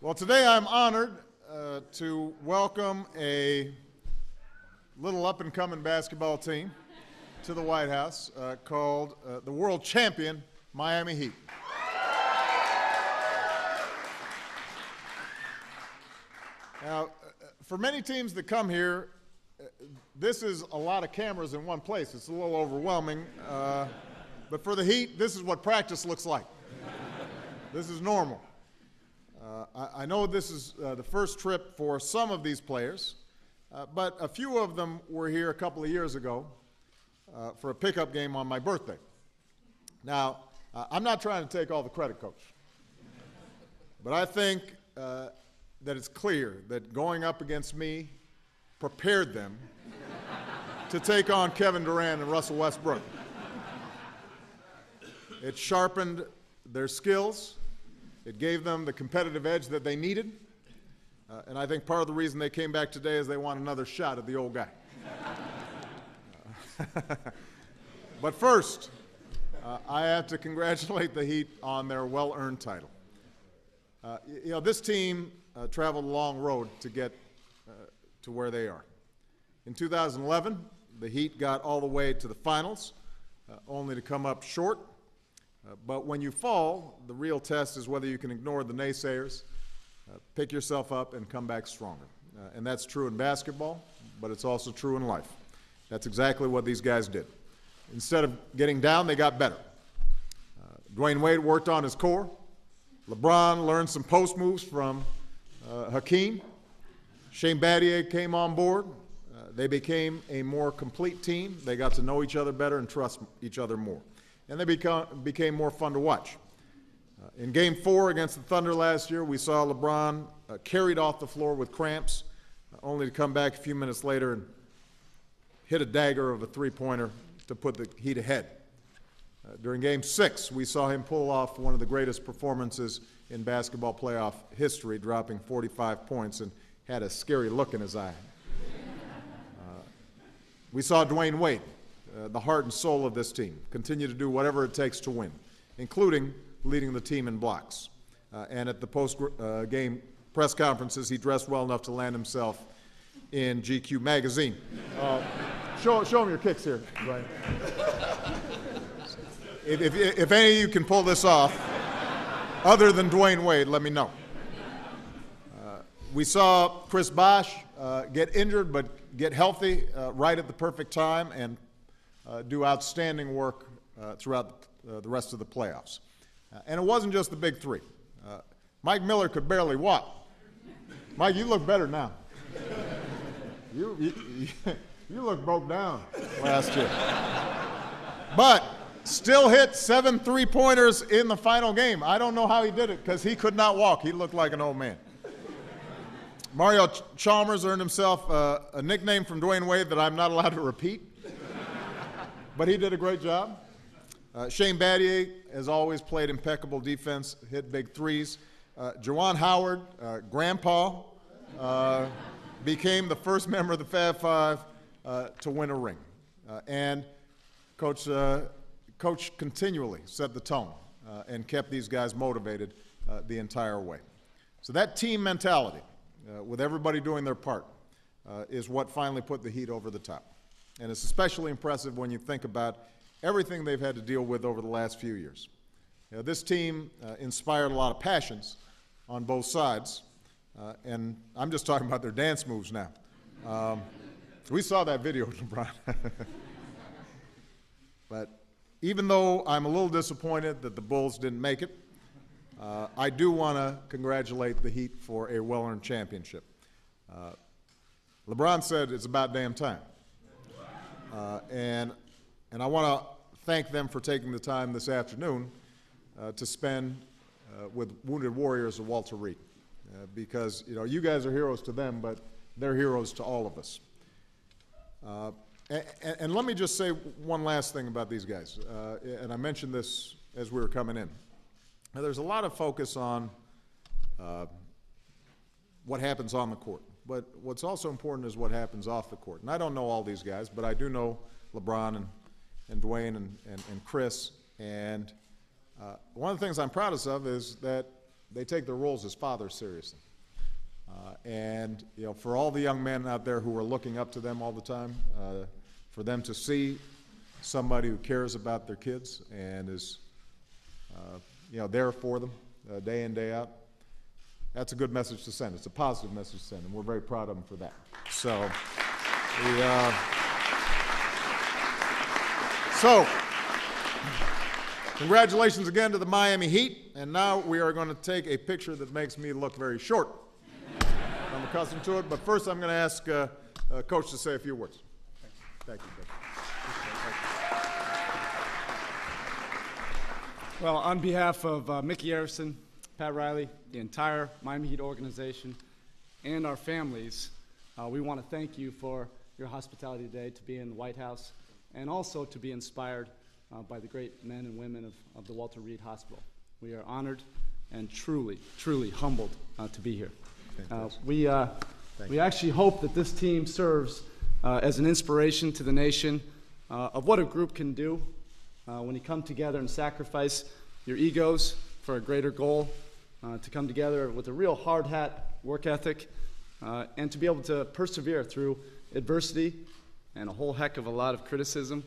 Well, today I'm honored to welcome a little up-and-coming basketball team to the White House called the world champion Miami Heat. Now, for many teams that come here, this is a lot of cameras in one place. It's a little overwhelming. But for the Heat, this is what practice looks like. This is normal. I know this is the first trip for some of these players, but a few of them were here a couple of years ago for a pickup game on my birthday. Now, I'm not trying to take all the credit, Coach, but I think that it's clear that going up against me prepared them to take on Kevin Durant and Russell Westbrook. It sharpened their skills. It gave them the competitive edge that they needed. And I think part of the reason they came back today is they want another shot at the old guy. But first, I have to congratulate the Heat on their well-earned title. This team traveled a long road to get to where they are. In 2011, the Heat got all the way to the finals, only to come up short. But when you fall, the real test is whether you can ignore the naysayers, pick yourself up, and come back stronger. And that's true in basketball, but it's also true in life. That's exactly what these guys did. Instead of getting down, they got better. Dwayne Wade worked on his core. LeBron learned some post moves from Hakeem. Shane Battier came on board. They became a more complete team. They got to know each other better and trust each other more. And they became more fun to watch. In Game 4 against the Thunder last year, we saw LeBron carried off the floor with cramps, only to come back a few minutes later and hit a dagger of a three-pointer to put the Heat ahead. During Game 6, we saw him pull off one of the greatest performances in basketball playoff history, dropping 45 points and had a scary look in his eye. We saw Dwayne Wade, the heart and soul of this team, continue to do whatever it takes to win, including leading the team in blocks. And at the post-game press conferences, he dressed well enough to land himself in GQ magazine. Show him your kicks here, Brian. If any of you can pull this off, other than Dwayne Wade, let me know. We saw Chris Bosh get injured but get healthy right at the perfect time and do outstanding work throughout the rest of the playoffs. And it wasn't just the big three. Mike Miller could barely walk. Mike, you look better now. You look broke down last year. But still hit 7 three-pointers in the final game. I don't know how he did it because he could not walk. He looked like an old man. Mario Chalmers earned himself a nickname from Dwayne Wade that I'm not allowed to repeat. But he did a great job. Shane Battier, as always, played impeccable defense, hit big threes. Juwan Howard, Grandpa, became the first member of the Fab Five to win a ring. And Coach continually set the tone and kept these guys motivated the entire way. So that team mentality, with everybody doing their part, is what finally put the Heat over the top. And it's especially impressive when you think about everything they've had to deal with over the last few years. This team inspired a lot of passions on both sides, and I'm just talking about their dance moves now. We saw that video, LeBron. But even though I'm a little disappointed that the Bulls didn't make it, I do want to congratulate the Heat for a well-earned championship. LeBron said it's about damn time. And I want to thank them for taking the time this afternoon to spend with Wounded Warriors of Walter Reed, because you guys are heroes to them, but they're heroes to all of us. And let me just say one last thing about these guys, and I mentioned this as we were coming in. Now, there's a lot of focus on what happens on the court. But what's also important is what happens off the court. And I don't know all these guys, but I do know LeBron and Dwayne and Chris. And one of the things I'm proudest of is that they take their roles as fathers seriously. And you know, for all the young men out there who are looking up to them all the time, for them to see somebody who cares about their kids and is you know, there for them day in, day out, that's a good message to send. It's a positive message to send, and we're very proud of them for that. So, congratulations again to the Miami Heat, and now we are going to take a picture that makes me look very short. I'm accustomed to it, but first I'm going to ask Coach to say a few words. Thank you, Coach. Well, on behalf of Mickey Arison, Pat Riley, the entire Miami Heat organization, and our families, we want to thank you for your hospitality today, to be in the White House, and also to be inspired by the great men and women of the Walter Reed Hospital. We are honored and truly, truly humbled to be here. We actually hope that this team serves as an inspiration to the nation of what a group can do when you come together and sacrifice your egos for a greater goal, to come together with a real hard hat work ethic, and to be able to persevere through adversity and a whole heck of a lot of criticism,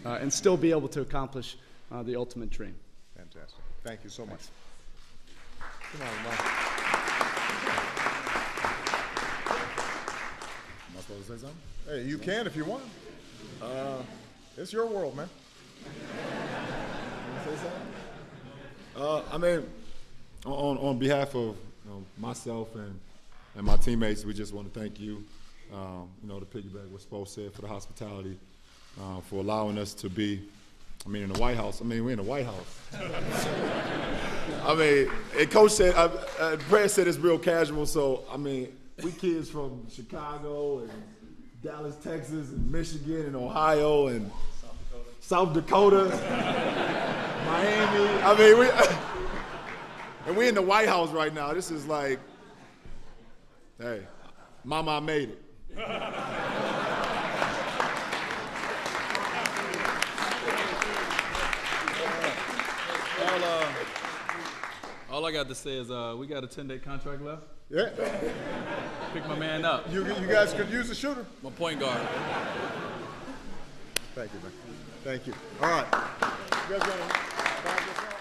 and still be able to accomplish the ultimate dream. Fantastic. Thank you so much. Come on, Mike. Am I supposed to say something? Hey, you can if you want. It's your world, man. Say something? I mean, on behalf of myself and my teammates, we just want to thank you, you know, to piggyback what Spo said, for the hospitality, for allowing us to be, I mean, in the White House. I mean, we're in the White House. I mean, and Coach said, Brad said it's real casual, so, I mean, we kids from Chicago and Dallas, Texas, and Michigan and Ohio and South Dakota, Miami. I mean, and we're in the White House right now. This is like, hey, Mama, I made it. All I got to say is we got a 10-day contract left. Yeah. Pick my man up. You guys could use a shooter. My point guard. Thank you, man. Thank you. All right. You guys want to